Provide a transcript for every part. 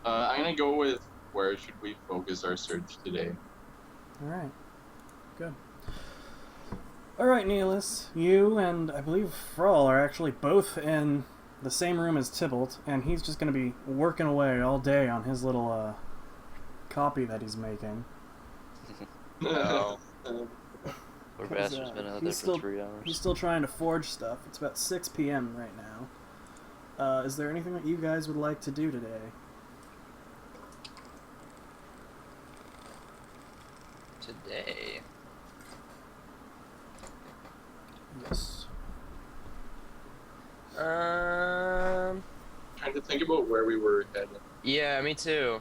I'm gonna go with where should we focus our search today? Alright, good. Alright, Neelis, you and I believe Thrall are actually both in the same room as Tybalt, and he's just going to be working away all day on his little copy that he's making. No. Poor bastard's been out there for 3 hours. He's still trying to forge stuff. It's about 6 p.m. right now. Is there anything that you guys would like to do today? Today? Yes. Trying to think about where we were headed. Yeah, me too.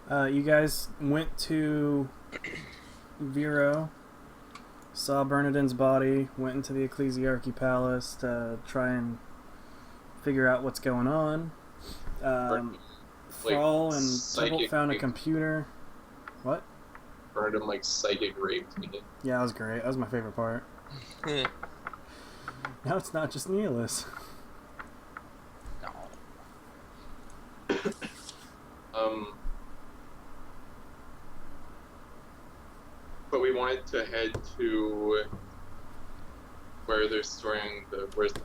You guys went to Vero, saw Bernadin's body, went into the Ecclesiarchy Palace to try and figure out what's going on. Thrall and Tybalt found a computer. What? Bernadin, psychic raped me. Yeah, that was great. That was my favorite part. Now it's not just Neelis. No. But we wanted to head to where they're storing where's the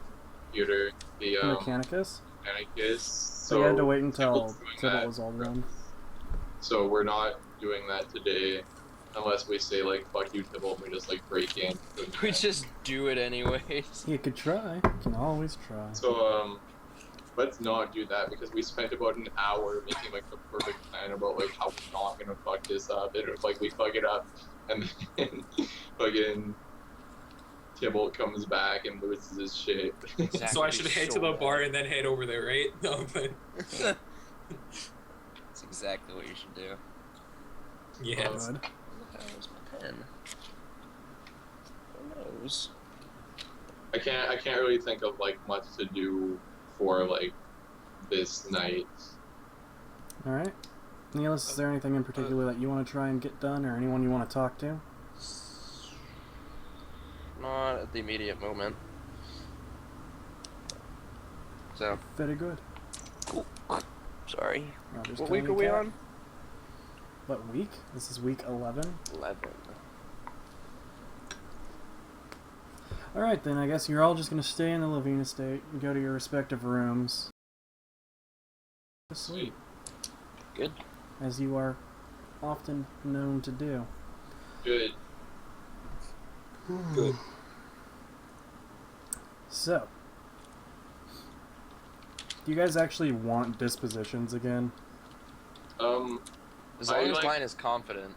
computer? The Mechanicus? Mechanicus. So you had to wait until Tybalt was all done. So we're not doing that today. Unless we say, fuck you, Tybalt, we just, break in. We just do it anyways. You could try. You can always try. So, let's not do that, because we spent about an hour making, the perfect plan about, how we're not gonna fuck this up. And it's we fuck it up, and then, fucking Tybalt comes back and loses his shit. Exactly. So I should head to the bar and then head over there, right? No, but... That's exactly what you should do. Yeah. Where's my pen? Who knows? I can't really think of much to do for this night. All right, Neelis, is there anything in particular that you want to try and get done, or anyone you want to talk to? Not at the immediate moment. So. Very good. Cool. Sorry. What week week are we on? What week? This is week 11. 11. Alright then, I guess you're all just going to stay in the Levine estate and go to your respective rooms. Sweet. Good. As you are often known to do. Good. Good. So, do you guys actually want dispositions again? As long as mine is confident.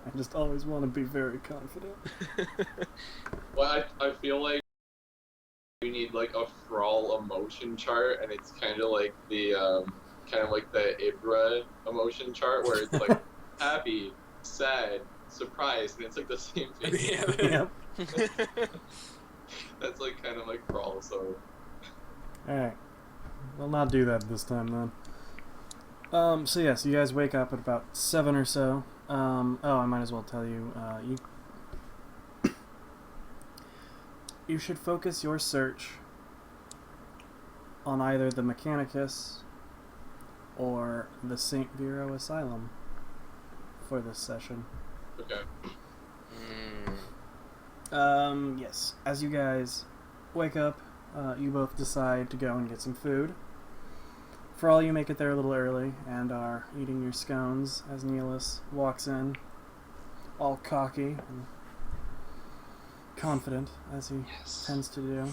I just always want to be very confident. Well, I feel like we need a Thrall emotion chart, and it's kind of like the Ibra emotion chart where it's happy, sad, surprised, and it's the same thing. Yep. That's kind of like Thrall. So. Alright. We'll not do that this time then. So yes, you guys wake up at about 7 or so. I might as well tell you, you should focus your search on either the Mechanicus or the St. Vero Asylum for this session. Okay. Yes. As you guys wake up, you both decide to go and get some food. For all you make it there a little early and are eating your scones as Neelis walks in, all cocky and confident, as he tends to do.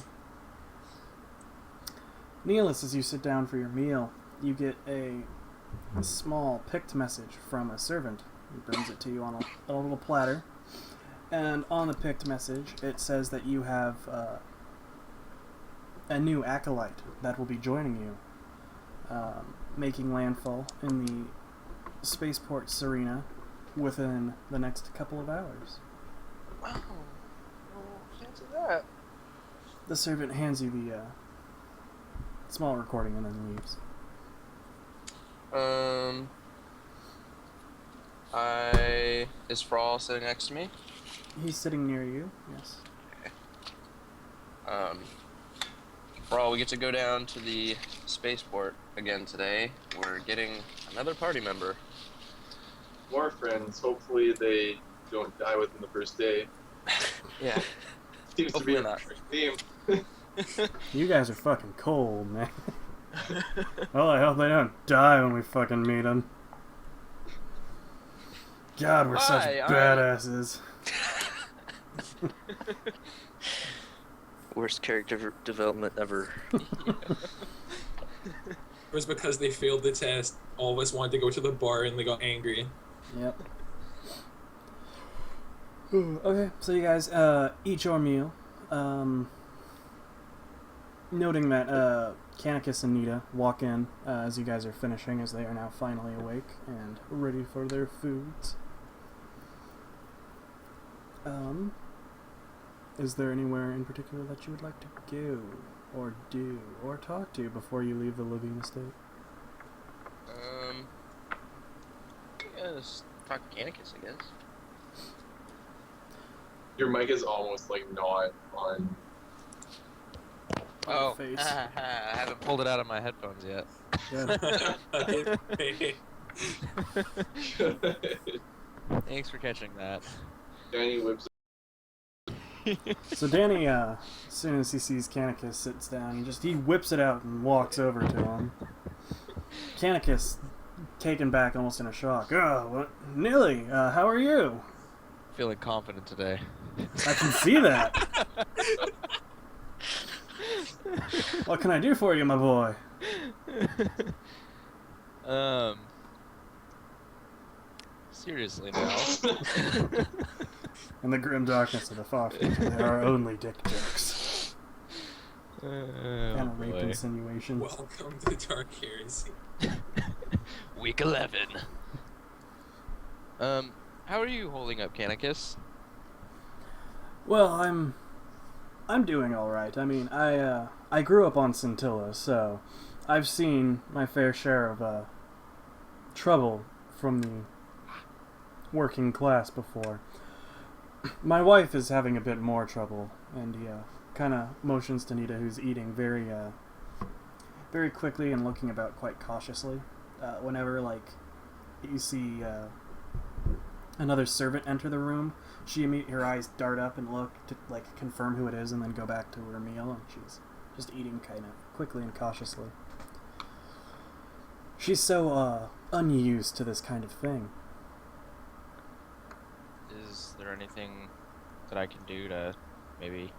Neelis, as you sit down for your meal, you get a small picked message from a servant. He brings it to you on a little platter. And on the picked message, it says that you have a new acolyte that will be joining you, making landfall in the spaceport Serena within the next couple of hours. Wow. Fancy that. The servant hands you the small recording and then leaves. Is Thrall sitting next to me? He's sitting near you, yes. Okay. Well, we get to go down to the spaceport again today. We're getting another party member. More friends. Hopefully they don't die within the first day. Yeah. Seems to be Hopefully a not. theme. You guys are fucking cold, man. Well, I hope they don't die when we fucking meet them. God, we're such badasses. Worst character development ever. It was because they failed the test. All of us wanted to go to the bar and they got angry. Yep. Okay, so you guys eat your meal. Noting that Canicus and Nita walk in as you guys are finishing, as they are now finally awake and ready for their foods. Is there anywhere in particular that you would like to go, or do, or talk to before you leave the living estate? Just talk to Canicus, I guess. Your mic is almost like not on. Oh, Face. I haven't pulled it out of my headphones yet. Thanks for catching that. Danny whips. So Danny, as soon as he sees Canicus, sits down. He whips it out and walks over to him. Canicus, taken back, almost in a shock. Oh, what? Nilly, how are you? Feeling confident today. I can see that. What can I do for you, my boy? Seriously now. In the grim darkness of the far future, there are only dick jokes. And a rape insinuation. Welcome to Dark Heresy. Week 11. How are you holding up, Canicus? Well, I'm doing all right. I mean, I grew up on Scintilla, so I've seen my fair share of trouble from the working class before. My wife is having a bit more trouble, and he kind of motions to Nita, who's eating very quickly and looking about quite cautiously. Whenever, like, you see another servant enter the room, her eyes dart up and look to, like, confirm who it is and then go back to her meal, and she's just eating kind of quickly and cautiously. She's so unused to this kind of thing. Is there anything that I can do to maybe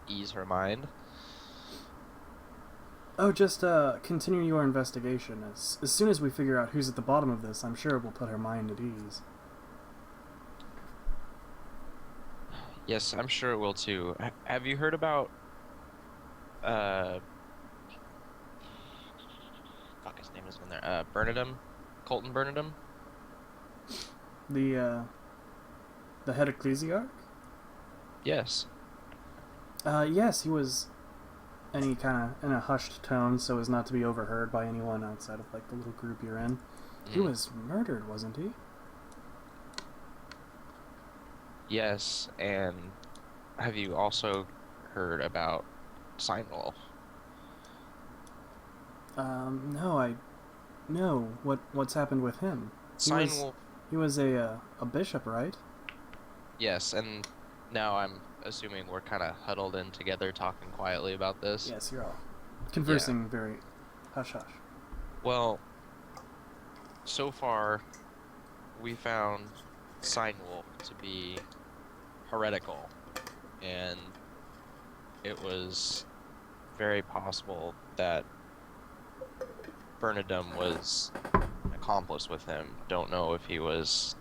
ease her mind? Oh, just continue your investigation. As soon as we figure out who's at the bottom of this, I'm sure it will put her mind at ease. Yes, I'm sure it will too. Have you heard about fuck, his name is in there. Bernadum? Colton Bernadum? The head ecclesiarch? Yes. Yes, he was. And he kind of, in a hushed tone, so as not to be overheard by anyone outside of, like, the little group you're in. He was murdered, wasn't he? Yes, and have you also heard about Seinwolf? No, what's happened with him? Seinwolf. He was a bishop, right? Yes, and now I'm assuming we're kind of huddled in together talking quietly about this. Yes, you're all conversing very hush-hush. Well, so far, we found Seinwolf to be heretical, and it was very possible that Bernadum was an accomplice with him. Don't know if he was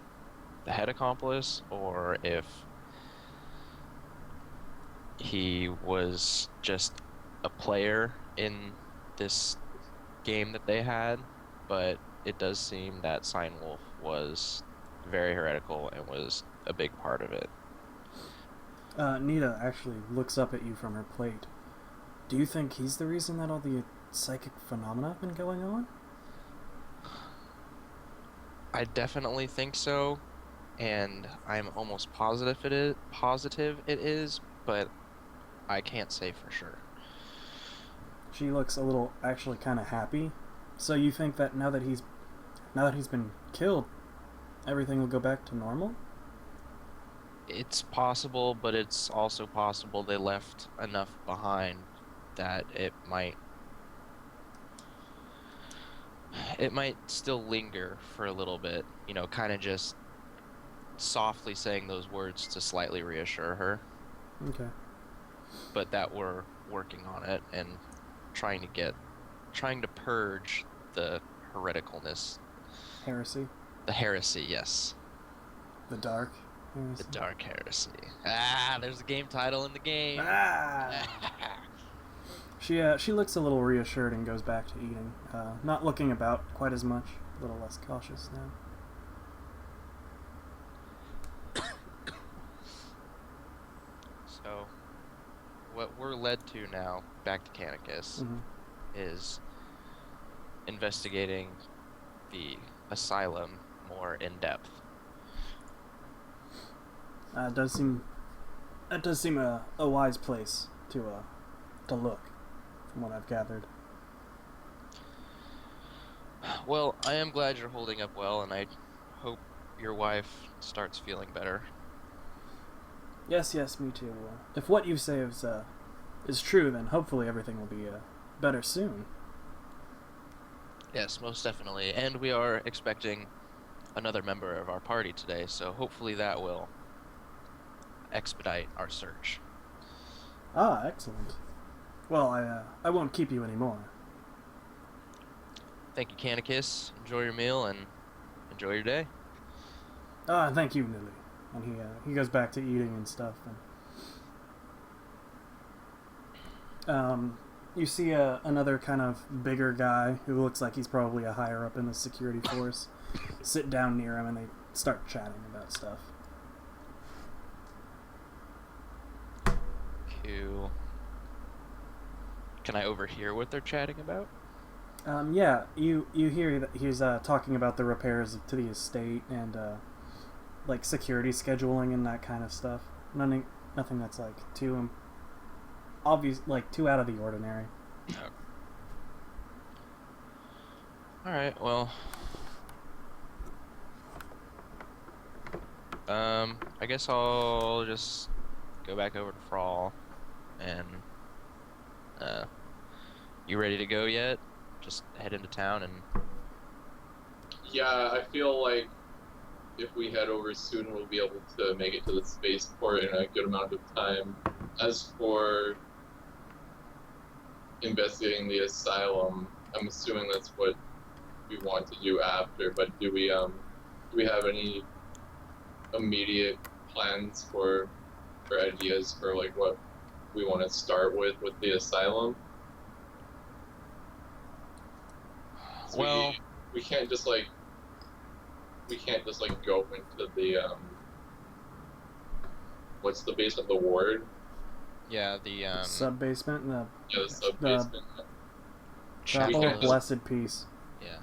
the head accomplice or if he was just a player in this game that they had, but it does seem that Seinwolf was very heretical and was a big part of it. Nita actually looks up at you from her plate. Do you think he's the reason that all the psychic phenomena have been going on? I definitely think so, and I'm almost positive it is, but I can't say for sure. she looks a little actually kind of happy. So you think that now that he's been killed, everything will go back to normal? It's possible, but it's also possible they left enough behind that it might still linger for a little bit, kind of just softly saying those words to slightly reassure her, Okay. but that we're working on it and trying to purge the hereticalness, Heresy. the heresy, yes. The dark heresy. The dark heresy. Ah, there's a game title in the game. Ah! She looks a little reassured and goes back to eating, not looking about quite as much, a little less cautious now. So, what we're led to now, back to Canicus, Mm-hmm. is investigating the asylum more in depth. That does seem a wise place to look, from what I've gathered. Well, I am glad you're holding up well, and I hope your wife starts feeling better. Yes, me too. If what you say is true, then hopefully everything will be better soon. Yes, most definitely. And we are expecting another member of our party today, so hopefully that will expedite our search. Ah, excellent. Well, I won't keep you anymore. Thank you, Canicus. Enjoy your meal and enjoy your day. Ah, thank you, Lily. And he goes back to eating and stuff. And you see another kind of bigger guy who looks like he's probably a higher up in the security force sit down near him, and they start chatting about stuff. Cool. Can I overhear what they're chatting about? Yeah, you hear that he's talking about the repairs to the estate and like security scheduling and that kind of stuff. Nothing that's like too obvious, like too out of the ordinary. Oh. All right. Well, I guess I'll just go back over to Frawl, and you ready to go yet? Just head into town and. Yeah, I feel like if we head over soon, we'll be able to make it to the spaceport in a good amount of time. As for investigating the asylum, I'm assuming that's what we want to do after. But do we have any immediate plans for ideas for like what we want to start with the asylum? So Well, we can't just like go into the what's the base of the ward? yeah, the Sub basement, the The sub basement. chapel can't of just- blessed peace. Yeah.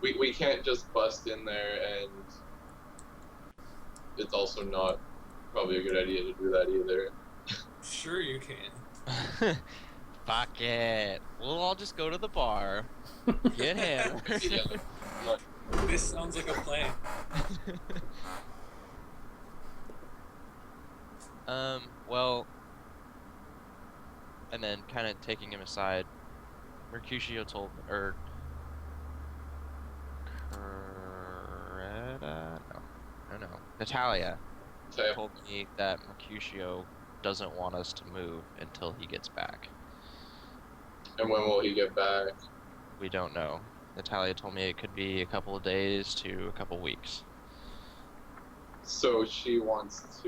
We can't just bust in there, and it's also not probably a good idea to do that either. Sure you can. Fuck it. We'll all just go to the bar, get hammered. Yeah, not- This sounds like a plan. Well, and then kind of taking him aside, Mercutio told me, or no, Natalia Okay. told me that Mercutio doesn't want us to move until he gets back. And when will he get back? We don't know. Natalia told me it could be a couple of days to a couple weeks. So she wants us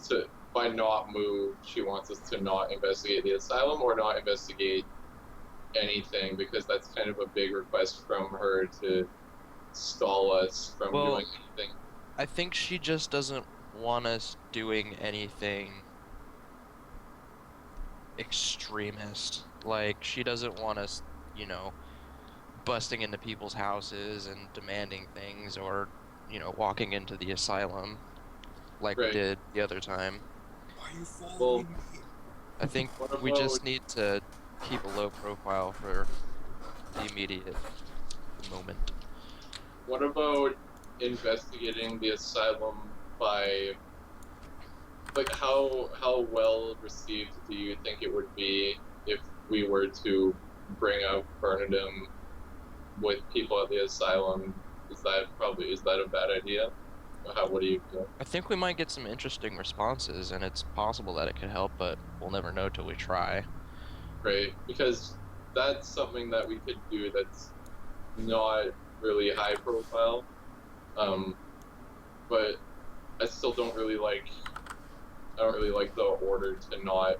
to, by not move, she wants us to not investigate the asylum or not investigate anything, because that's kind of a big request from her to stall us from Well, doing anything. I think she just doesn't want us doing anything extremist. Like, she doesn't want us, busting into people's houses and demanding things, or, walking into the asylum like we Right. did the other time. Why are you following me? I think What we about just need to keep a low profile for the immediate moment. what about investigating the asylum by like how well received do you think it would be if we were to bring up Bernardum with people at the asylum? Is that a bad idea? What do you feel? I think we might get some interesting responses, and it's possible that it could help, but we'll never know till we try. Right? Because that's something that we could do that's not really high profile. But I still I don't really like the order to not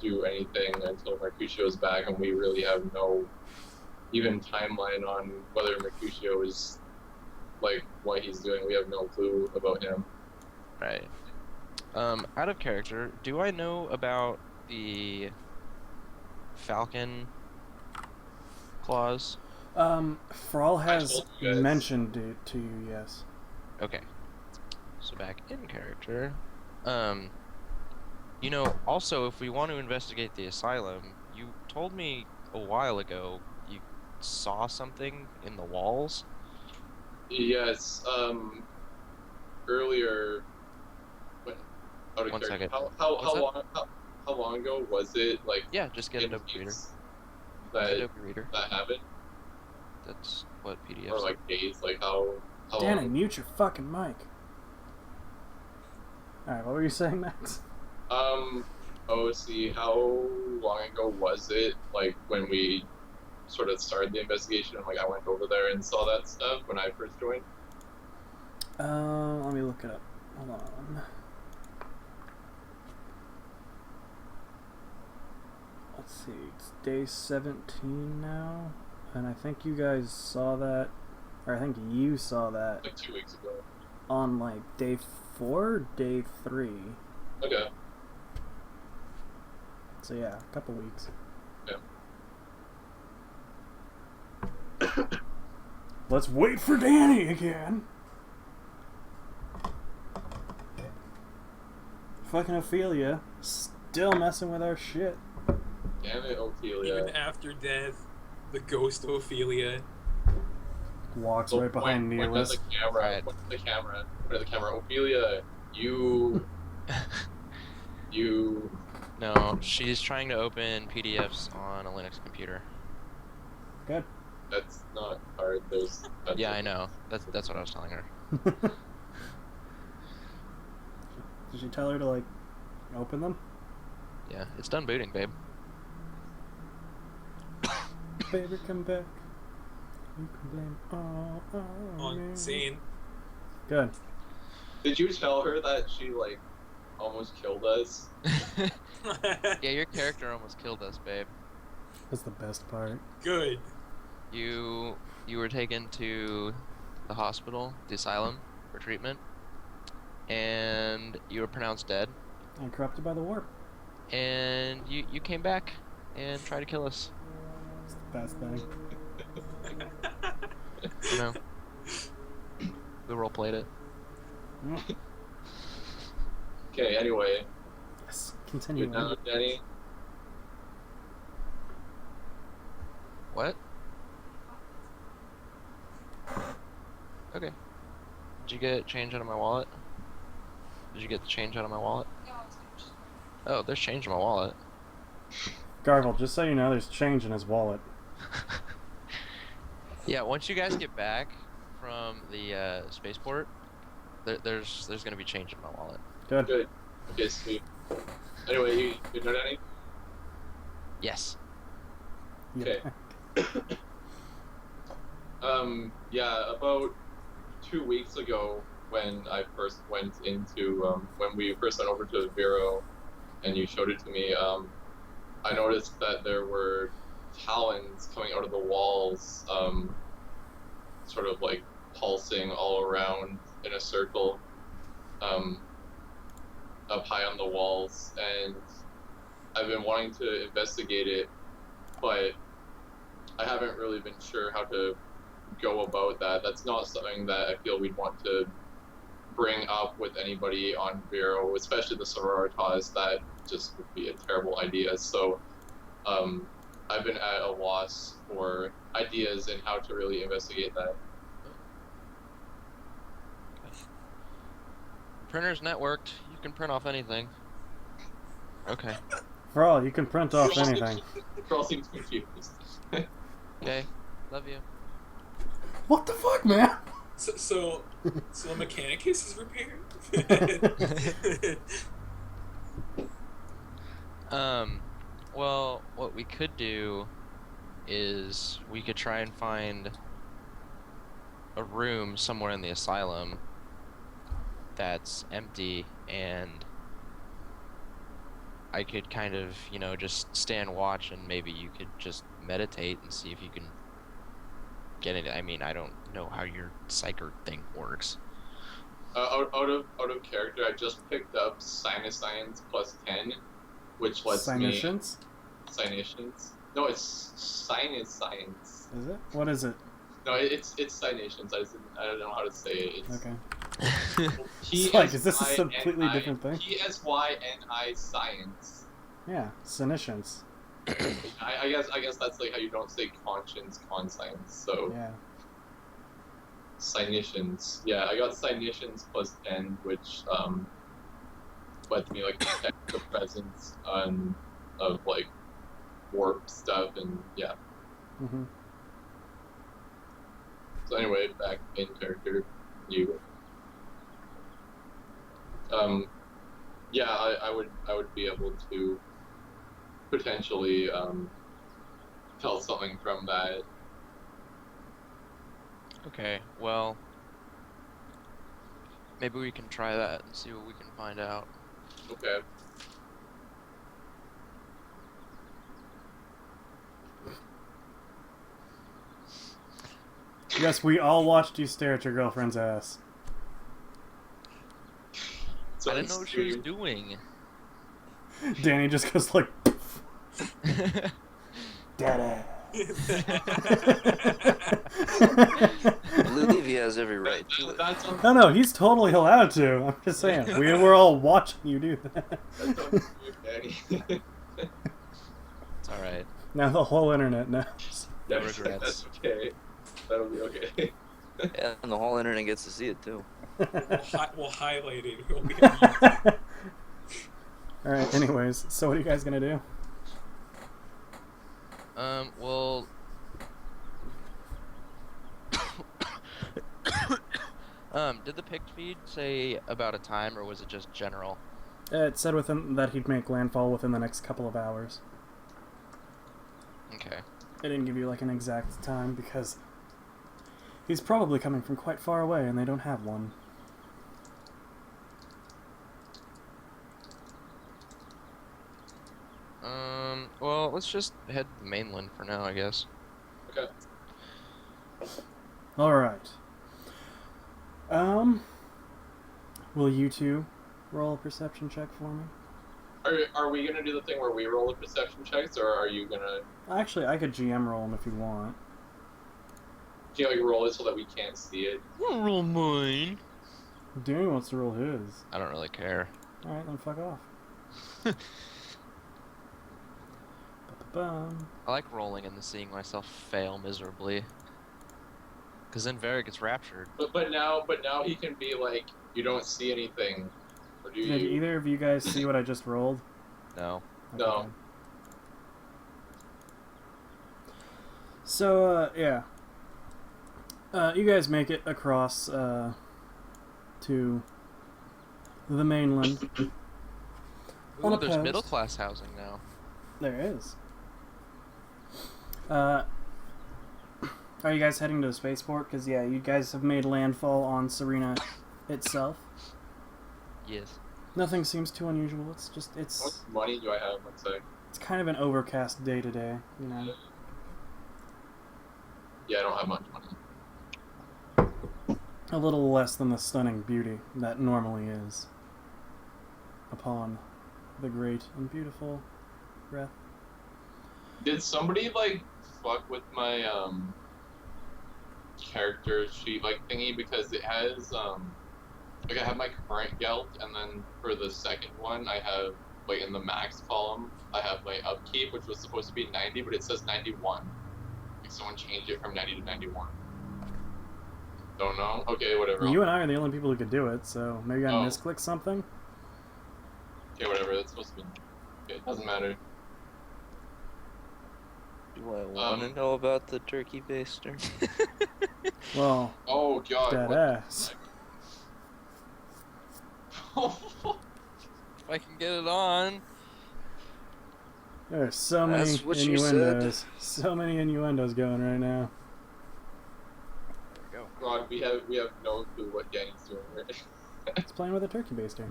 do anything until Mercutio's back, and we really have no even timeline on whether Mercutio is like what he's doing. We have no clue about him. Right. Out of character, do I know about the Falcon clause? Thrall has told you guys. mentioned it to you, yes. Okay. So back in character. You know, also, if we want to investigate the asylum, you told me a while ago you saw something in the walls. Yes. Earlier. When, out of One character, second. how long ago was it? Like Yeah, just get in Adobe Reader. weeks Get Adobe Reader. that happened, That's what PDFs or like days? Like how Danny, long? mute your fucking mic. Alright, what were you saying, Max? See, how long ago was it? Like when we sort of started the investigation, and like I went over there and saw that stuff when I first joined. Let me look it up. Hold on. Let's see, it's day 17 now, and I think you guys saw that, or I think you saw that Like 2 weeks ago. on like day 4, or day 3. Okay. So yeah, a couple weeks. Yeah. Let's wait for Danny again. Fucking Ophelia, still messing with our shit. Damn it, Ophelia. Even after death, the ghost of Ophelia. Walks So right behind point at Neelis. the camera. Right. Point at the camera. Ophelia, you. You. No, she's trying to open PDFs on a Linux computer. Good. That's not hard. Yeah, I know. That's what I was telling her. Did you tell her to like open them? Yeah, it's done booting, babe. Baby, come back. You can blame all on me. On scene. Good. Did you tell her that she like almost killed us? Yeah, your character almost killed us, babe. That's the best part. Good. You were taken to the hospital, the asylum, for treatment, and you were pronounced dead. And corrupted by the warp. And you came back and tried to kill us. It's the best thing. You know, we role played it. Okay. Anyway, Yes. you're Continue. down, Danny. What? Okay. Did you get change out of my wallet? Did you get the change out of my wallet? Oh, there's change in my wallet. Gargle, just so you know, there's change in his wallet. Yeah, once you guys get back from the spaceport, there's gonna be change in my wallet. Good. Good. Okay, sweet. Anyway, you know Danny? Yes. Yeah. Okay. Yeah, about 2 weeks ago, when I first went into when we first went over to Vero, and you showed it to me, I noticed that there were talons coming out of the walls, sort of like pulsing all around in a circle, up high on the walls, and I've been wanting to investigate it, but I haven't really been sure how to go about that. That's not something that I feel we'd want to bring up with anybody on Vero, especially the Sororitas that just would be a terrible idea. So I've been at a loss for ideas and how to really investigate that. Printer's networked. You can print off anything. Okay. For all, you can print off anything. Girl seems confused. Okay. Love you. What the fuck, man? So a Mechanicus is repaired? Well, what we could do is we could try and find a room somewhere in the asylum that's empty, and I could kind of, just stand watch, and maybe you could just meditate and see if you can get it. I mean, I don't know how your psyker thing works. Out of character, I just picked up Sinus Science +10, which lets Sinitians? Sinitians. No, it's Sinus Science. Is it? What is it? No, it's Sinitians. I don't know how to say it. It's Okay. It's like, is this a PSYNI completely different thing? PSYNI Science. Yeah, Sinitians. I guess that's like how you don't say conscience, conscience. So Yeah. Sinitians. Yeah, I got Sinitians +10, which lets me like detect the presence of like warp stuff, and yeah. Mm-hmm. So anyway, back in character, you. Yeah, I would be able to potentially tell something from that. Okay, well, maybe we can try that and see what we can find out. Okay. Yes, we all watched you stare at your girlfriend's ass. So I didn't know what she was doing. Danny just goes like, Daddy. I believe he has every right to it. That's No, he's totally allowed to. I'm just saying, we were all watching you do that. weird, Danny. It's alright. Now the whole internet knows. No That's regrets. okay. That'll be okay. Yeah, and the whole internet gets to see it too. We'll highlight it. It'll be Alright, anyways, so what are you guys gonna do? Well... did the picked feed say about a time, or was it just general? It said that he'd make landfall within the next couple of hours. Okay. It didn't give you like an exact time because he's probably coming from quite far away and they don't have one. Well, let's just head to the mainland for now, I guess. Okay. Alright. Will you two roll a perception check for me? Are we gonna do the thing where we roll the perception checks, or are you gonna? Actually, I could GM roll them if you want. Can you like roll it so that we can't see it? Roll mine. Danny wants to roll his. I don't really care. Alright, then fuck off. Ba-ba-bum. I like rolling and then seeing myself fail miserably. Cause then Vera gets raptured. But now he can be like, you don't see anything, or do Did you? either of you guys see what I just rolled? No. No. Okay. So, yeah. You guys make it across to the mainland. Ooh, there's Unopposed. middle class housing now. There is. Are you guys heading to the spaceport? Because, yeah, you guys have made landfall on Serena itself. Yes. Nothing seems too unusual. It's just, How much it's money do I have? Let's say. kind of an overcast day today, you know. Yeah, I don't have much money. A little less than the stunning beauty that normally is upon the great and beautiful breath. Did somebody like fuck with my character sheet like thingy, because it has like I have my current gelt, and then for the second one I have like in the max column, I have my upkeep, which was supposed to be 90, but it says 91. Like someone changed it from 90 to 91. Don't know. Okay, whatever. You and I are the only people who could do it, so maybe I Oh. misclicked something. Okay, whatever. That's supposed to be. Okay, it doesn't matter. Do I want to know about the turkey baster? Well, Oh god. dead what ass. the- If I can get it on. There are so many That's what you innuendos. So many innuendos going right now. There we go. God, we have no clue what Danny's doing right It's playing with a turkey baster.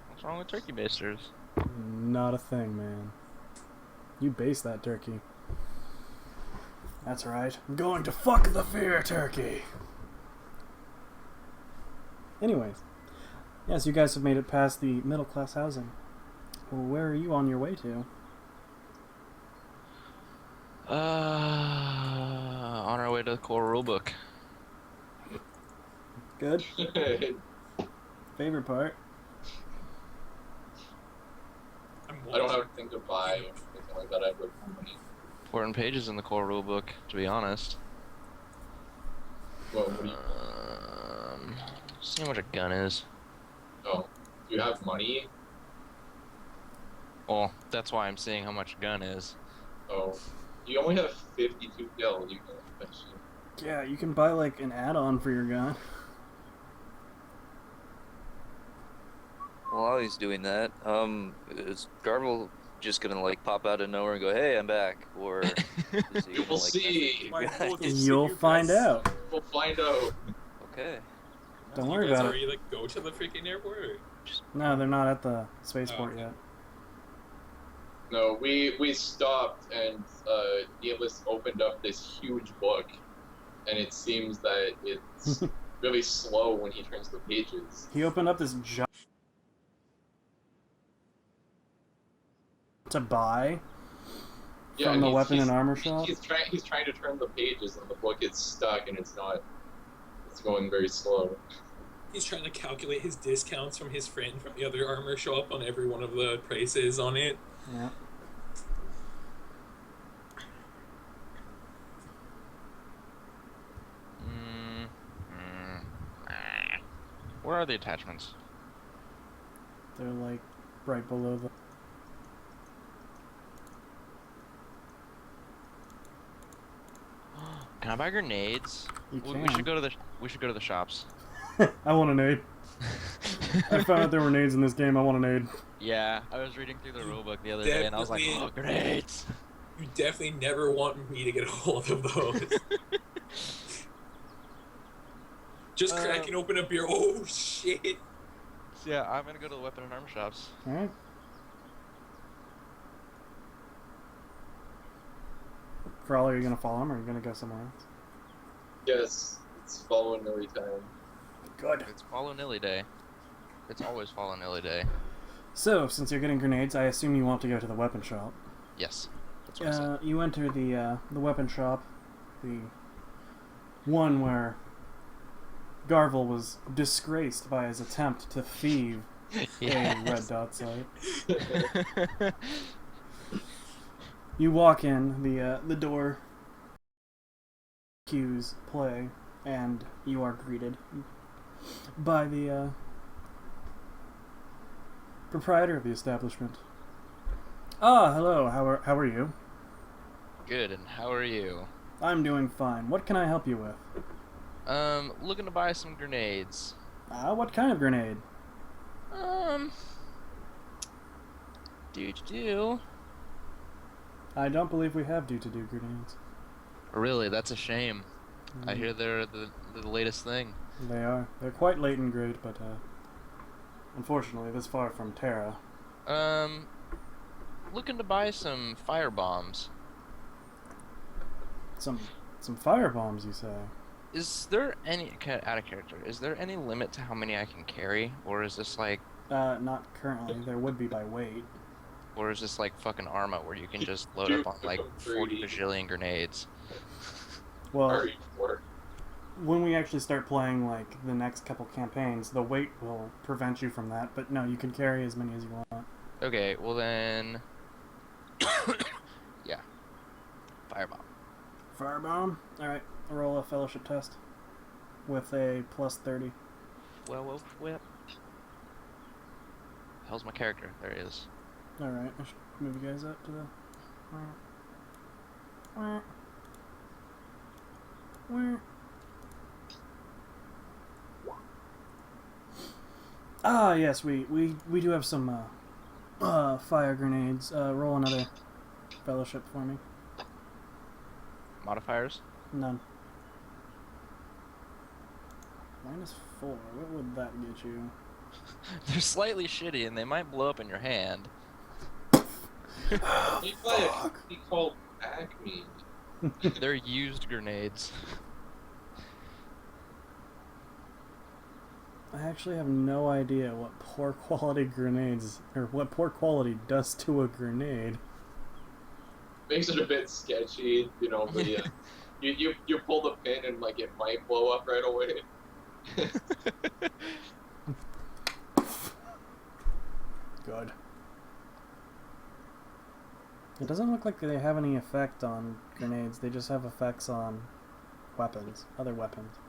What's wrong with turkey basters? Not a thing, man. You base that turkey. That's right. I'm going to fuck the fear turkey. Anyways. Yes, you guys have made it past the middle class housing. Well, where are you on your way to? On our way to the core rulebook. Good. now. Favorite part? I don't have anything to buy or anything like that. I have like no money. Important pages in the core rulebook, to be honest. Well, what do you? See how much a gun is. Oh, do you have money? Well, that's why I'm seeing how much a gun is. Oh, you only have 52 gil. You can actually. Yeah, you can buy like an add-on for your gun. While he's doing that, is Garble just gonna like pop out of nowhere and go, "Hey, I'm back," or is he gonna, We'll like, see. My goal is to You'll you find guys- out. We'll find out. Okay. Don't you worry guys about already, like, go to the freaking airport? Or? No, they're not at the spaceport okay. yet. No, we stopped and Needless opened up this huge book, and it seems that it's really slow when he turns the pages. He opened up this giant to buy Yeah, from the he's- weapon he's- and armor shop. He's trying to turn the pages, and the book is stuck, and it's not. It's going very slow. He's trying to calculate his discounts from his friend from the other armor shop on every one of the prices on it. Yeah. Where are the attachments? They're like right below the. Can I buy grenades? You We can. should go to the shops. I want a nade. I found out there were nades in this game. I want a nade. Yeah, I was reading through the rulebook the other day and I was like, Definitely. oh, grenades! You definitely never want me to get a hold of those. Just cracking open a beer. Oh shit! Yeah, I'm gonna go to the weapon and armor shops. Alright. For all, are you gonna follow him or are you gonna go somewhere else? Yes, it's following every time. Good. It's Follow Nilly Day. It's always Follow Nilly Day. So, since you're getting grenades, I assume you want to go to the weapon shop. Yes, that's what I said. You enter the weapon shop, the one where Garvel was disgraced by his attempt to thieve a red dot site. You walk in, the door cues play, and you are greeted by the proprietor of the establishment. Ah, hello. How are you? Good, and how are you? I'm doing fine. What can I help you with? Looking to buy some grenades. What kind of grenade? Do. I don't believe we have do-to-do grenades. Really, that's a shame. I hear they're the latest thing. They are. They're quite late and great, but unfortunately, this far from Terra. Looking to buy some fire bombs. Some fire bombs, you say? Is there any out of character? Is there any limit to how many I can carry, or is this like, Not currently. There would be by weight. or is this like fucking Arma where you can just load up on like 40 bajillion grenades? Well, Hurry, or when we actually start playing like the next couple campaigns, the weight will prevent you from that. But no, you can carry as many as you want. Okay, well then. Yeah, firebomb. Firebomb. All right. Roll a fellowship test with a plus 30. Well, whip. Hell's my character? There he is. All right. I should move you guys up to the. Ah, yes, we do have some fire grenades. Roll another fellowship for me. Modifiers? None. -4. What would that get you? They're slightly shitty and they might blow up in your hand. You buy a company called Acme. They're used grenades. I actually have no idea what poor quality grenades, or what poor quality does to a grenade. Makes it a bit sketchy, you know, but yeah. You pull the pin and like it might blow up right away. Good. It doesn't look like they have any effect on grenades. They just have effects on weapons, other weapons.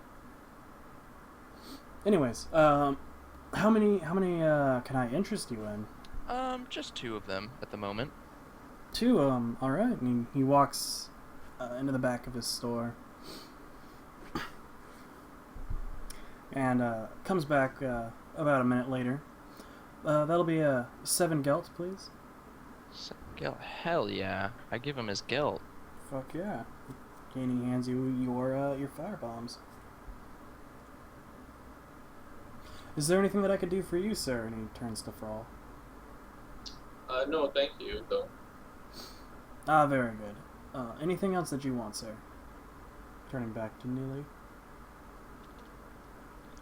Anyways, how many can I interest you in? Just 2 of them at the moment. 2 of them. All right. And he walks into the back of his store and comes back about a minute later. That'll be a 7 gelt, please. Gelt? Hell yeah! I give him his gelt. Fuck yeah. And he hands you your fire bombs. Is there anything that I could do for you, sir? And he turns to Frawl. No, thank you, though. Ah, very good. Anything else that you want, sir? Turning back to Neely.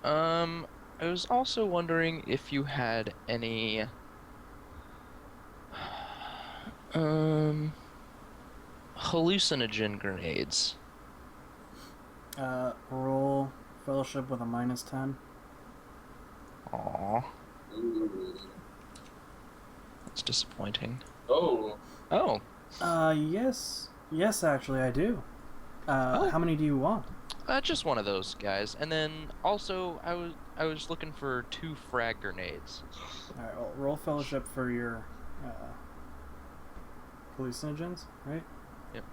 I was also wondering if you had any hallucinogen grenades. Roll fellowship with a -10. Aww, Ooh. that's disappointing. Oh. Oh, Yes, actually, I do. How many do you want? just one of those guys. And then also, I was looking for 2 frag grenades. All right, well, roll fellowship for your hallucinogens, right? Yep.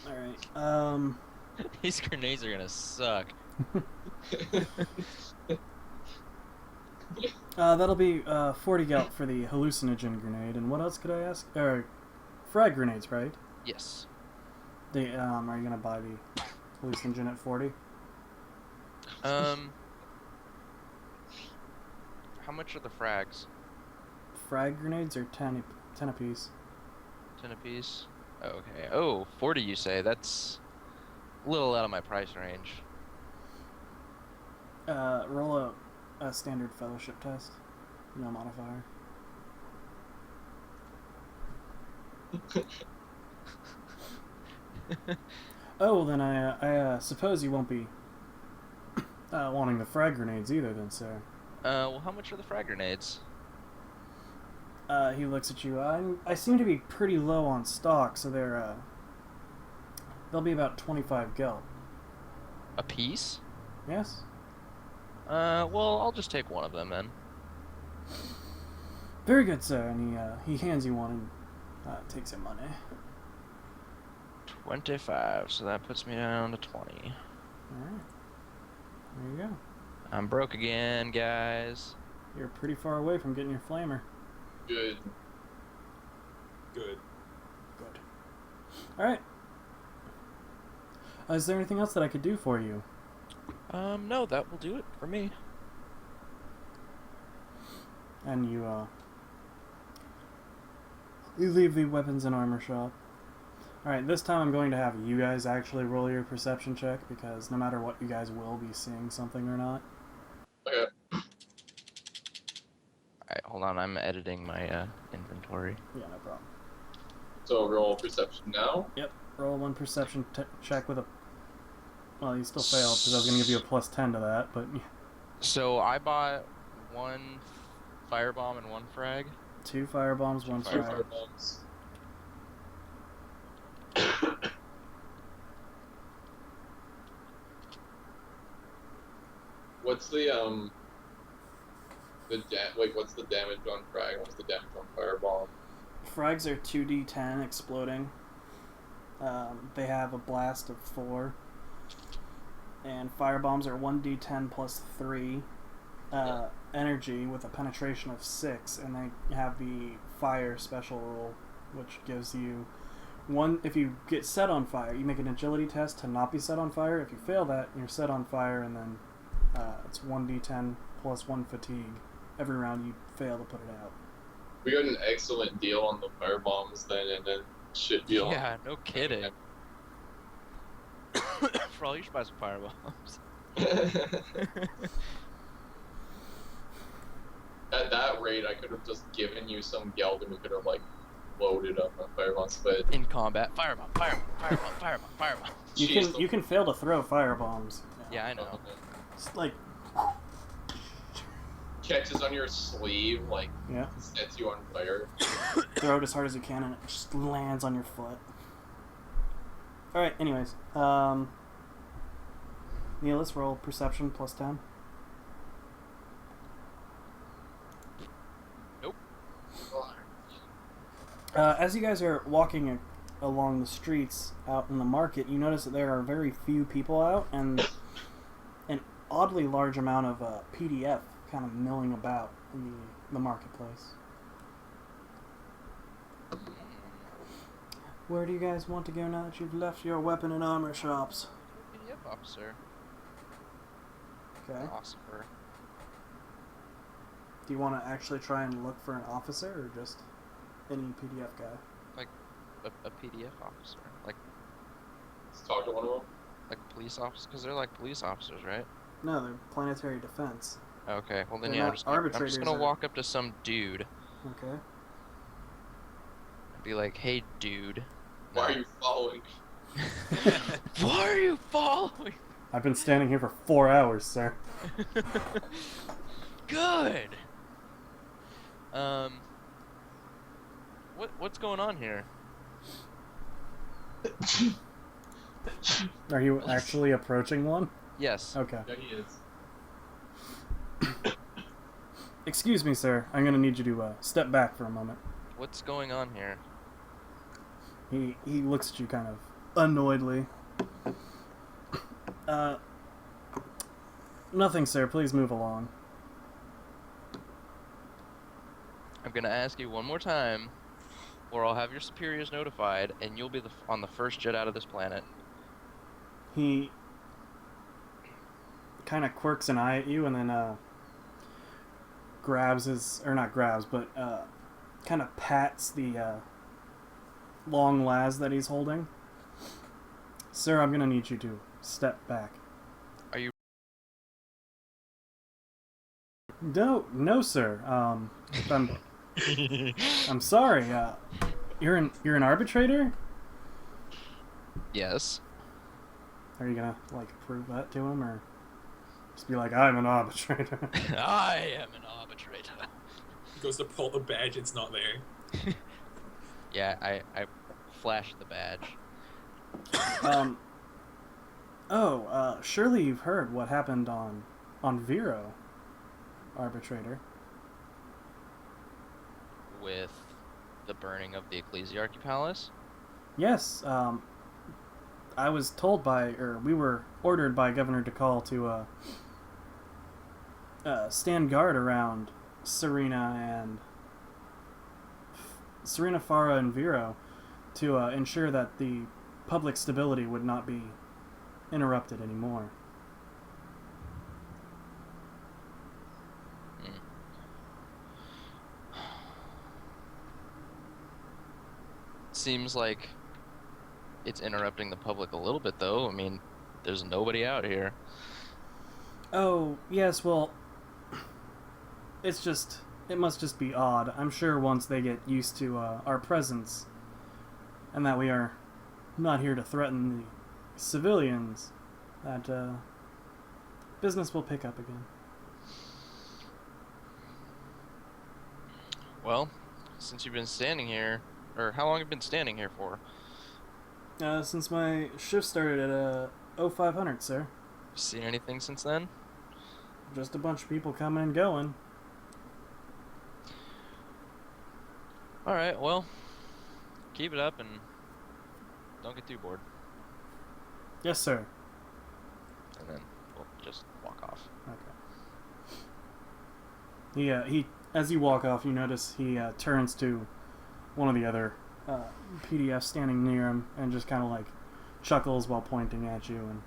All right. These grenades are gonna suck. That'll be 40 gelt for the hallucinogen grenade. And what else could I ask? Frag grenades, right? Yes. Are you gonna buy the hallucinogen at 40? How much are the frags? Frag grenades are 10 apiece. 10 apiece? Okay. Oh, 40 you say? That's a little out of my price range. Roll a standard fellowship test. No modifier. Oh, then I suppose you won't be wanting the frag grenades either, then, sir. Well, how much are the frag grenades? He looks at you. I seem to be pretty low on stock, so they'll be about 25 gelt. A piece? Yes? Well, I'll just take one of them then. Very good, sir. And he hands you one and takes your money. 25, so that puts me down to 20. Alright. There you go. I'm broke again, guys. You're pretty far away from getting your flamer. Good. Good. Good. Alright. Is there anything else that I could do for you? No, that will do it for me. And you leave the weapons and armor shop. Alright, this time I'm going to have you guys actually roll your perception check, because no matter what, you guys will be seeing something or not. Okay. Alright, hold on, I'm editing my inventory. Yeah, no problem. So roll perception now. Yep, roll one perception check with a... Well, you still failed, because I was going to give you a +10 to that, but... So I bought one firebomb and 1 frag. 2 firebombs, 1 Two frag. firebombs. What's the what's the damage on frag? What's the damage on firebomb? Frags are 2d10 exploding. They have a blast of 4. And firebombs are 1d10 plus 3 energy with a penetration of 6. And they have the fire special rule, which gives you 1. If you get set on fire, you make an agility test to not be set on fire. If you fail that, you're set on fire, and then it's 1d10 plus 1 fatigue. Every round you fail to put it out. We got an excellent deal on the firebombs then, and then shit deal. Yeah, no kidding. For all you should buy some firebombs. At that rate, I could have just given you some geld and we could have like loaded up on firebombs, but In combat, firebomb, firebomb, firebomb, firebomb, firebomb. You can fail to throw firebombs. Yeah, I know. It's like, Catches on your sleeve, like yeah, sets you on fire. throw it as hard as you can and it just lands on your foot. Alright, anyways. Neil, let's roll perception plus 10. Nope. As you guys are walking along the streets out in the market, you notice that there are very few people out and an oddly large amount of PDF kind of milling about in the marketplace. Where do you guys want to go now that you've left your weapon and armor shops? PDF officer. Okay. Philosopher. Do you want to actually try and look for an officer or just any PDF guy? Like a PDF officer. Like Let's talk to one of them. police officers, because they're like police officers, right? No, they're planetary defense. Okay, well then They're yeah, not I'm just gonna arbitrators, walk up to some dude Okay. and be like, "Hey, dude." Why are you following me? Why are you following? I've been standing here for 4 hours, sir. Good. What's going on here? Are you actually approaching one? Yes. Okay. Yeah, he is. Excuse me, sir. I'm gonna need you to step back for a moment. What's going on here? He looks at you kind of annoyedly. Nothing, sir. Please move along. I'm gonna ask you one more time, or I'll have your superiors notified, and you'll be on the first jet out of this planet. He kind of quirks an eye at you and then grabs his, or not grabs, but kind of pats the long las that he's holding. Sir, I'm gonna need you to step back. Are you? No, sir. I'm sorry. You're an arbitrator? Yes. Are you gonna like prove that to him, or just be like, I'm an arbitrator? I am an arbitrator. He goes to pull the badge, it's not there. Yeah, I flashed the badge. Surely you've heard what happened on Vero, arbitrator. With the burning of the Ecclesiarchy Palace? Yes, I was told we were ordered by Governor DeCall to stand guard around Serena, Farah, and Vero to ensure that the public stability would not be interrupted anymore. Seems like it's interrupting the public a little bit, though. I mean, there's nobody out here. Oh, yes, well, it must just be odd. I'm sure once they get used to our presence and that we are not here to threaten the civilians, that business will pick up again. Well, since you've been standing here, or how long have you been standing here for? Since my shift started at 0500, sir. You seen anything since then? Just a bunch of people coming and going. All right, well, keep it up and don't get too bored. Yes, sir. And then we'll just walk off. Okay. He as you walk off, you notice he turns to one of the other PDFs standing near him and just kind of like chuckles while pointing at you, and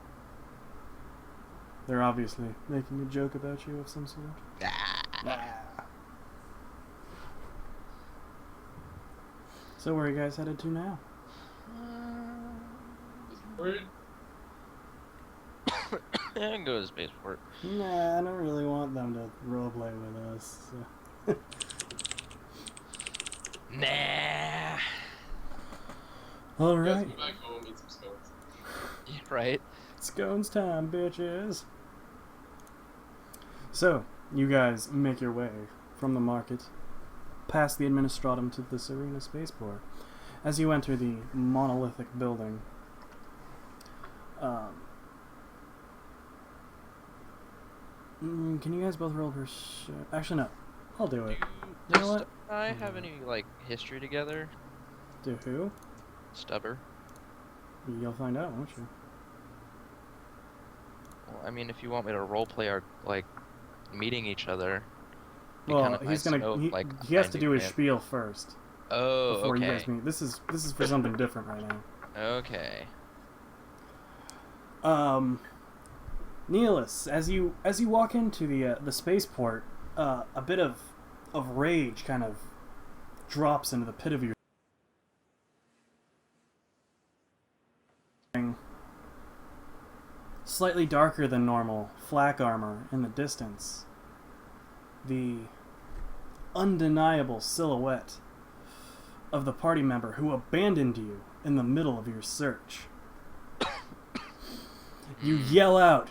they're obviously making a joke about you of some sort. So where are you guys headed to now? I can go to spaceport. Nah, I don't really want them to roleplay with us. So. Nah. All You guys right, go back home, eat some scones. Yeah, right. scones time, bitches. So you guys make your way from the market past the administratum to the Serena spaceport. As you enter the monolithic building, can you guys both roll for Actually, no. I'll do it. You know what? I have any like history together? Do who? Stubber. You'll find out, won't you? Well, I mean, if you want me to roleplay our like meeting each other. Be Well, kinda he's nice to gonna. know if, like, He has to I do his can't- spiel first Oh, before you okay. guys meet. This is for something different right now. Okay. Neelis, as you walk into the spaceport, a bit of rage kind of drops into the pit of your slightly darker than normal flak armor in the distance. The undeniable silhouette of the party member who abandoned you in the middle of your search. You yell out,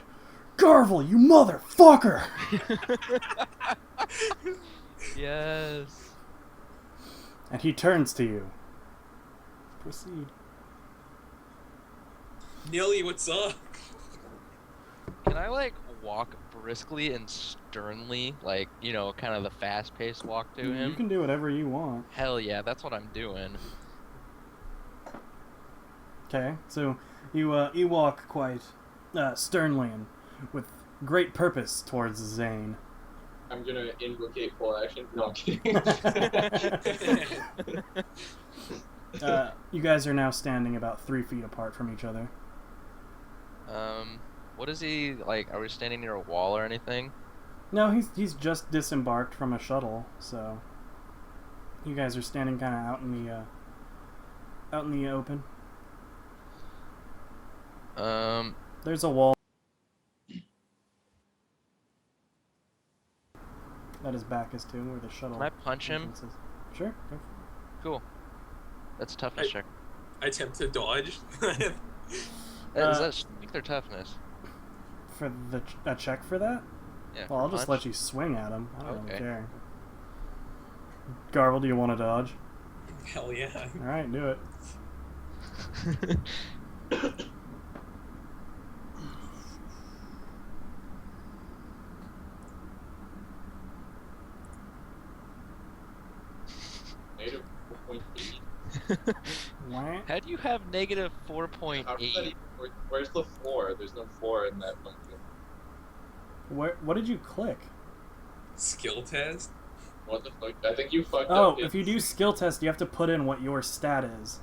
"Garvel, you motherfucker!" Yes. And he turns to you. Proceed. Nilly, what's up? Can I like walk briskly and sternly, like, you know, kind of the fast-paced walk to him? You can do whatever you want. Hell yeah, that's what I'm doing. Okay, so you walk quite sternly and with great purpose towards Zane. I'm gonna invocate full action. No, I'm kidding. You guys are now standing about 3 feet apart from each other. What is he like? Are we standing near a wall or anything? No, he's just disembarked from a shuttle, so you guys are standing kind of out in the open. There's a wall that his back is to, where the shuttle. Can I punch him? entrance is. Sure. Go. Cool. That's a toughness check. I attempt to dodge. Is that strength or toughness? For a check for that? Yeah. Well, I'll for just punch? let you swing at him. I don't really Okay. care. Garvel, do you want to dodge? Hell yeah. All right, do it. Negative 4.8. Wah. How do you have negative How does that 4.8? even work? Where's the floor? There's no floor in that function. What did you click? Skill test? What the fuck? I think you fucked Oh, up. if you do skill test, you have to put in what your stat is.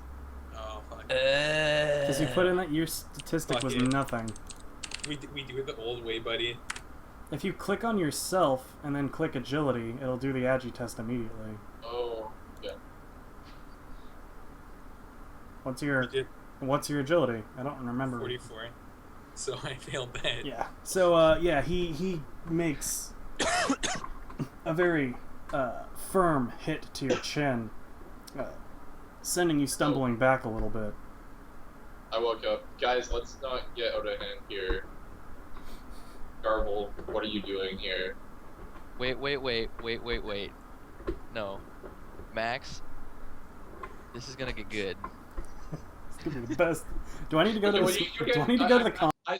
Oh, fuck. Because you put in that your statistic Fuck was it. nothing. We do it the old way, buddy. If you click on yourself and then click agility, it'll do the agi test immediately. Oh, yeah. What's We your did agility? I don't remember. 44. So I failed that. Yeah. So he makes a very firm hit to your chin, sending you stumbling back a little bit. I woke up. Guys, let's not get out of hand here. Garble, what are you doing here? Wait. No. Max, this is gonna get good. It's gonna be the best. Do I need to go to Okay, the? well, you Do I can. need to go to the con? I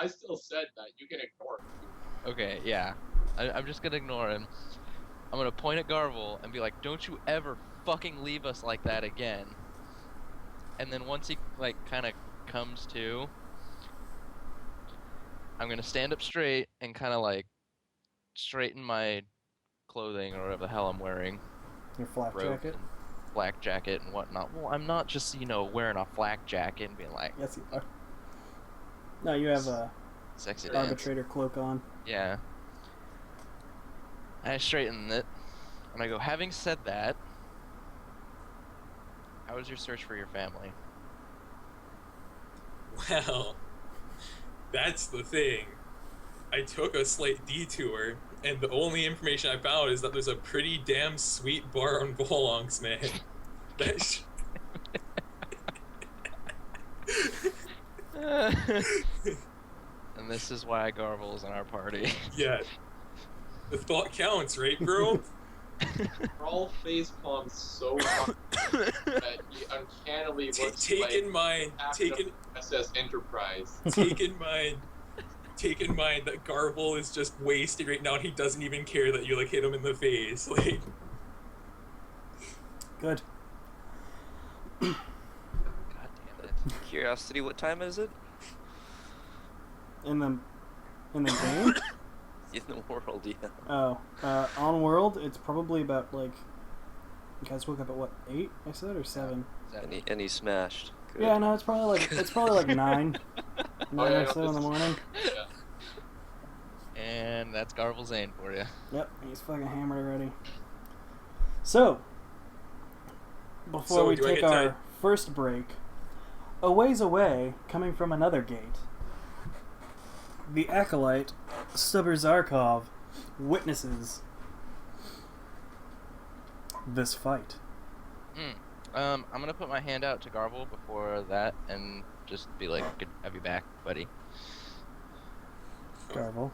still said that. You can ignore it. Okay, yeah. I'm just gonna ignore him. I'm gonna point at Garvel and be like, "Don't you ever fucking leave us like that again." And then once he like kind of comes to, I'm gonna stand up straight and kind of like straighten my clothing or whatever the hell I'm wearing, Your flak robe jacket. and flak jacket and whatnot. Well, I'm not just wearing a flak jacket and being like, Yes, you are. No, you have a sexy dance. arbitrator cloak on. Yeah. I straighten it, and I go, having said that, how was your search for your family? Well, that's the thing. I took a slight detour, and the only information I found is that there's a pretty damn sweet bar on Volongs, man. That And this is why Garvel is in our party. yeah. The thought counts, right, bro? Brawl face palms so hard that he uncannily looks Take in like mind, SS Enterprise. take in mind that Garble is just wasted right now, and he doesn't even care that you like hit him in the face. Like, Good. God damn it. Curiosity, what time is it? In the game. In the world, yeah. Oh, on world, it's probably about like. You guys woke up at what, 8? I said, or 7? And he smashed. Good. Yeah, no, it's probably like 9, 9 yeah, or so in the morning. Yeah. And that's Garvel Zane for you. Yep, he's fucking hammered already. So, before we do I take get our to- first break, a ways away, coming from another gate, the acolyte Stubber Zarkov witnesses this fight. I'm gonna put my hand out to Garvel before that and just be like, "Good to have you back, buddy." Garvel.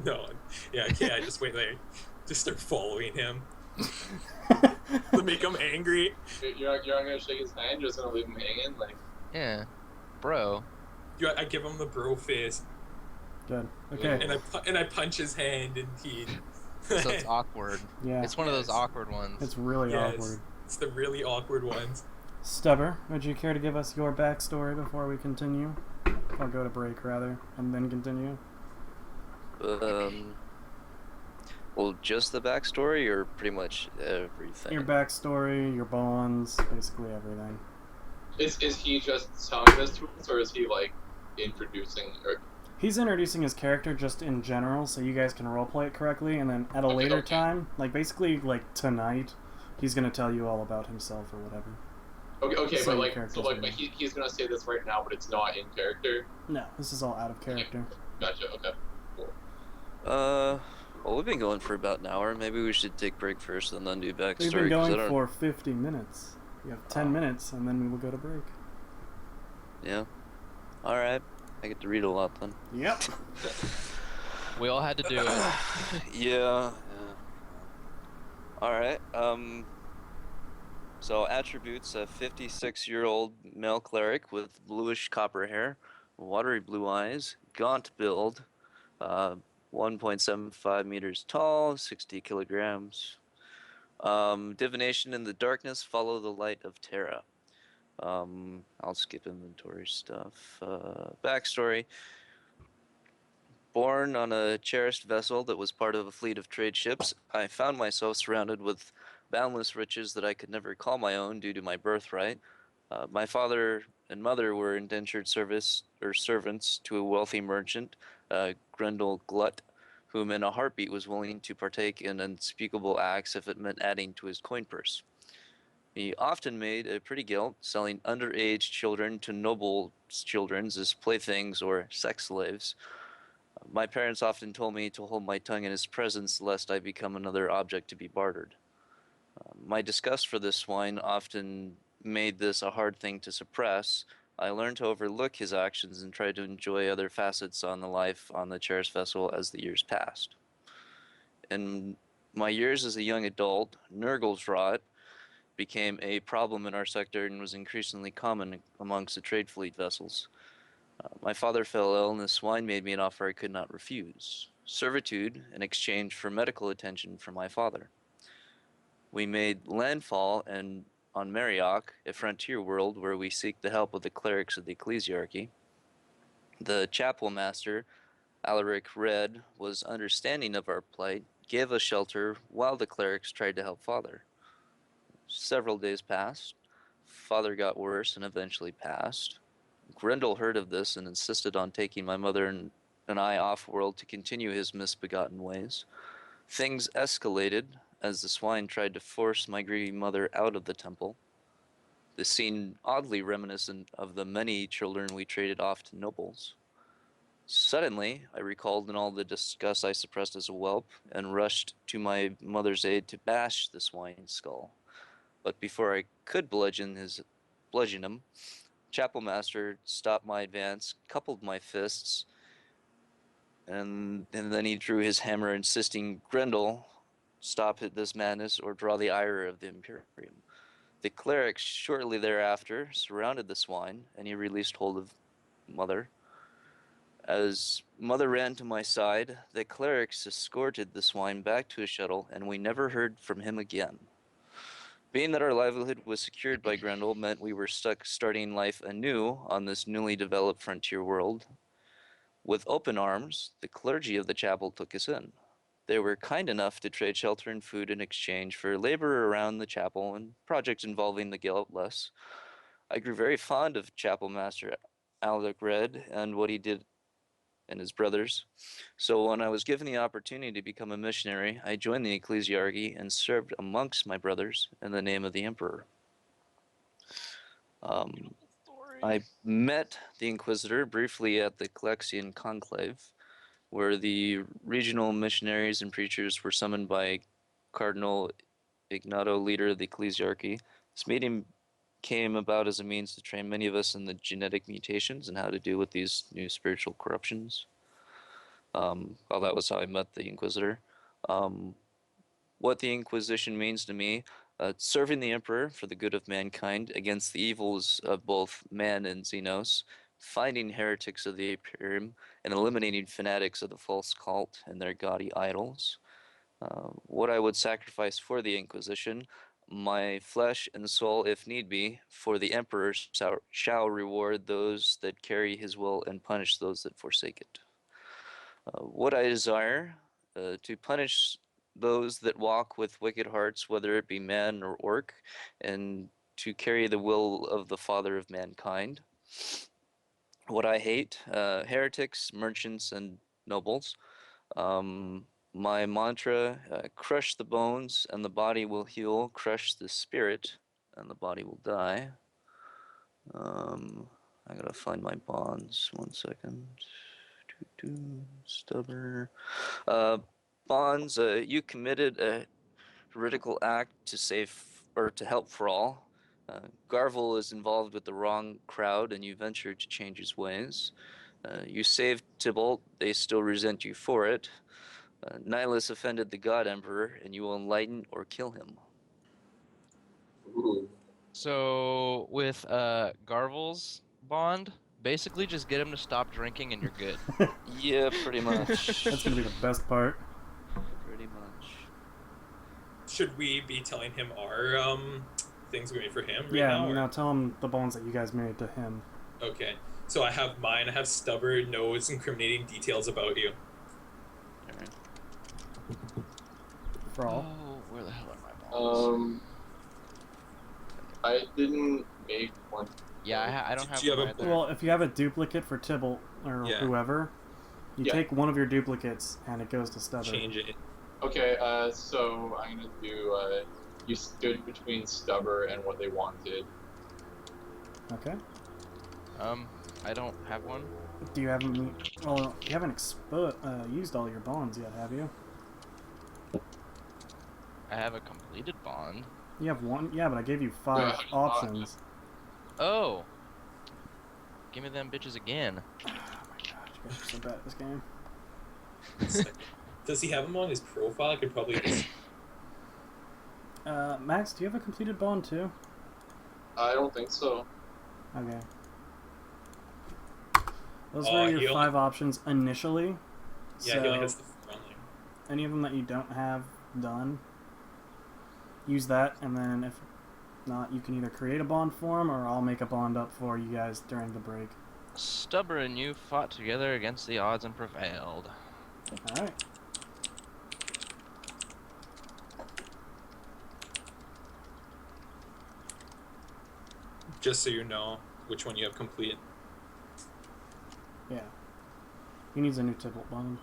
no, yeah, I just wait there. Just start following him to make him angry. You're not gonna shake his hand, you're just gonna leave him hanging? Like, Yeah, bro. I give him the bro fist, Good. Okay. and I punch his hand, and he. So it's awkward. Yeah. It's one of those Yes. awkward ones. It's really Yes. awkward. It's the really awkward ones. Stubber, would you care to give us your backstory before we continue? Or go to break, rather, and then continue? Well, just the backstory, or pretty much everything? Your backstory, your bonds, basically everything. is he just telling this to us, or is he like introducing? Or He's introducing his character just in general, so you guys can roleplay it correctly, and then at a Okay, later okay. time, like basically like tonight, he's gonna tell you all about himself or whatever. okay, So but your like, character's so like, gonna- but he's gonna say this right now, but it's not in character. No, this is all out of character. Gotcha. Okay. Cool. Well, we've been going for about an hour. Maybe we should take break first and then do backstory. We've been 'cause I going don't- for 50 minutes. We have 10 minutes, and then we will go to break. Yeah. All right. I get to read a lot then. Yep. We all had to do it. Yeah. All right. So attributes: a 56-year-old male cleric with bluish copper hair, watery blue eyes, gaunt build, 1.75 meters tall, 60 kilograms. Divination in the darkness. Follow the light of Terra. I'll skip inventory stuff. Backstory. Born on a cherished vessel that was part of a fleet of trade ships, I found myself surrounded with boundless riches that I could never call my own due to my birthright. My father and mother were indentured servants to a wealthy merchant, Grendel Glut, whom in a heartbeat was willing to partake in unspeakable acts if it meant adding to his coin purse. He often made a pretty gilt, selling underage children to noble children as playthings or sex slaves. My parents often told me to hold my tongue in his presence lest I become another object to be bartered. My disgust for this swine often made this a hard thing to suppress. I learned to overlook his actions and try to enjoy other facets on the life on the cherished vessel as the years passed. In my years as a young adult, Nurgle's rot became a problem in our sector and was increasingly common amongst the trade fleet vessels. My father fell ill, and the swine made me an offer I could not refuse: servitude in exchange for medical attention from my father. We made landfall on Marioch, a frontier world where we seek the help of the clerics of the ecclesiarchy. The chapel master, Alaric Red, was understanding of our plight, gave us shelter while the clerics tried to help father. Several days passed. Father got worse and eventually passed. Grendel heard of this and insisted on taking my mother and I off-world to continue his misbegotten ways. Things escalated as the swine tried to force my grieving mother out of the temple. The scene oddly reminiscent of the many children we traded off to nobles. Suddenly, I recalled in all the disgust I suppressed as a whelp, and rushed to my mother's aid to bash the swine's skull. But before I could bludgeon him, Chapel Master stopped my advance, coupled my fists, and then he drew his hammer, insisting, "Grendel, stop this madness or draw the ire of the Imperium." The clerics shortly thereafter surrounded the swine, and he released hold of Mother. As Mother ran to my side, the clerics escorted the swine back to his shuttle, and we never heard from him again. Being that our livelihood was secured by Grendel meant we were stuck starting life anew on this newly developed frontier world. With open arms, the clergy of the chapel took us in. They were kind enough to trade shelter and food in exchange for labor around the chapel and projects involving the Guiltless. I grew very fond of Chapel Master Alec Red and what he did and his brothers. So when I was given the opportunity to become a missionary, I joined the ecclesiarchy and served amongst my brothers in the name of the emperor. I met the Inquisitor briefly at the Calexian Conclave, where the regional missionaries and preachers were summoned by Cardinal Ignato, leader of the ecclesiarchy. This meeting came about as a means to train many of us in the genetic mutations and how to deal with these new spiritual corruptions. Well, that was how I met the Inquisitor. What the Inquisition means to me: serving the Emperor for the good of mankind against the evils of both man and Xenos, finding heretics of the Imperium, and eliminating fanatics of the false cult and their gaudy idols. What I would sacrifice for the Inquisition: my flesh and soul, if need be, for the Emperor shall reward those that carry his will and punish those that forsake it. What I desire: to punish those that walk with wicked hearts, whether it be man or orc, and to carry the will of the Father of mankind. What I hate: heretics, merchants, and nobles. My mantra: crush the bones and the body will heal, crush the spirit and the body will die. I gotta find my bonds, 1 second. Stubber. Bonds, you committed a heretical act to save or to help for all. Garvel is involved with the wrong crowd and you ventured to change his ways. You saved Tybalt, they still resent you for it. Nihilus offended the God Emperor and you will enlighten or kill him. Ooh. So with Garvel's bond, basically just get him to stop drinking and you're good. Yeah, pretty much. That's gonna be the best part. Pretty much. Should we be telling him our things we made for him right Yeah, now? Or? now tell him the bonds that you guys made to him. Okay. So I have mine. I have stubborn, knows incriminating details about you. Alright. For all. Oh, where the hell are my bonds? I didn't make one. Yeah, I don't have Do you one have a- either. Well, if you have a duplicate for Tybalt or Yeah. whoever, you Yeah. take one of your duplicates and it goes to Stubber. Change it. Okay, so I'm gonna do, you stood between Stubber and what they wanted. Okay. I don't have one. Do you haven't? Well, you haven't used all your bonds yet, have you? I have a completed bond. You have one. Yeah, but I gave you 5 Yeah. options. Oh! Give me them bitches again. Oh my gosh, you guys are so bad at this game. Does he have him on his profile? I could probably just. Max, do you have a completed bond too? I don't think so. Okay. Those Oh, were he your only- 5 options initially. Yeah, so he only has the front line. any of them that you don't have done, use that, and then if not, you can either create a bond for him, or I'll make a bond up for you guys during the break. Stubber and you fought together against the odds and prevailed. Alright. Just so you know which one you have complete. Yeah. He needs a new Tybalt bond.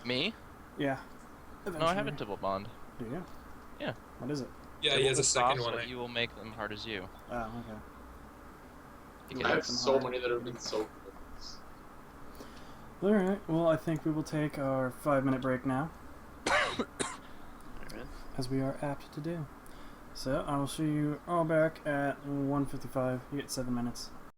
Me? Yeah. No, I have a Eventually. Tybalt bond. Do you? Yeah. What is it? Yeah, he Tybalt has a is second soft, one. but you will make them hard as you. Oh, okay. You You can I have have them so hard. many that have been so close. Alright, well, I think we will take our 5-minute break now, Alright. as we are apt to do. So, I will see you all back at 1:55. You get 7 minutes.